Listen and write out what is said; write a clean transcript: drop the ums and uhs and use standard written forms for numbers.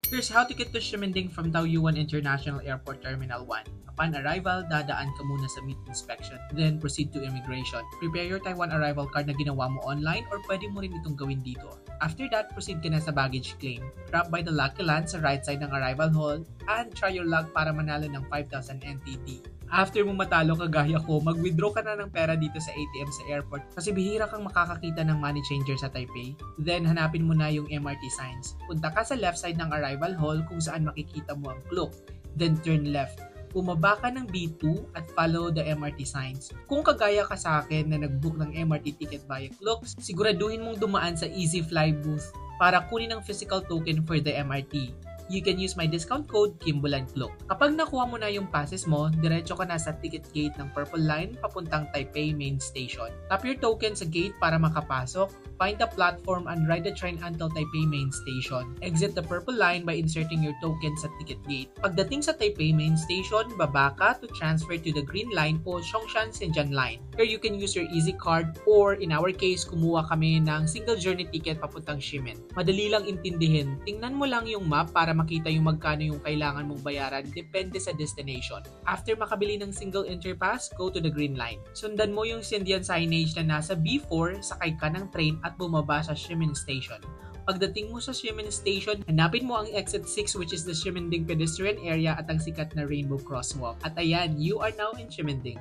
Here's how to get to Shimending from Taoyuan International Airport Terminal 1. Upon arrival, dadaan ka muna sa meat inspection, then proceed to immigration. Prepare your Taiwan arrival card na ginawa mo online or pwede mo rin itong gawin dito. After that, proceed ka na sa baggage claim. Drop by the Lucky Land sa right side ng arrival hall and try your luck para manalo ng 5,000 NTD. After mo matalo kagaya ko, mag-withdraw ka na ng pera dito sa ATM sa airport kasi bihira kang makakakita ng money changer sa Taipei. Then, hanapin mo na yung MRT signs. Punta ka sa left side ng arrival hall kung saan makikita mo ang clock. Then, turn left. Bumaba ka ng B2 at follow the MRT signs. Kung kagaya ka sa akin na nag-book ng MRT ticket via Klook, siguraduhin mong dumaan sa Easy Fly booth para kunin ang physical token for the MRT. You can use my discount code KimbulanCloak. Kapag nakuha mo na yung passes mo, diretso ka na sa ticket gate ng Purple Line papuntang Taipei Main Station. Tap your token sa gate para makapasok. Find the platform and ride the train until Taipei Main Station. Exit the Purple Line by inserting your token sa ticket gate. Pagdating sa Taipei Main Station, baba ka to transfer to the Green Line o Songshan Shenzhen Line. Here you can use your Easy Card or in our case, kumuha kami ng single journey ticket papuntang Ximen. Madali lang intindihin. Tingnan mo lang yung map para makita yung magkano yung kailangan mong bayaran depende sa destination. After makabili ng single Interpass, go to the Green Line. Sundan mo yung Sendian signage na nasa B4, sakay ka ng train at bumaba sa Ximen Station. Pagdating mo sa Ximen Station, hanapin mo ang exit 6 which is the Ximending pedestrian area at ang sikat na Rainbow Crosswalk. At ayan, you are now in Ximending.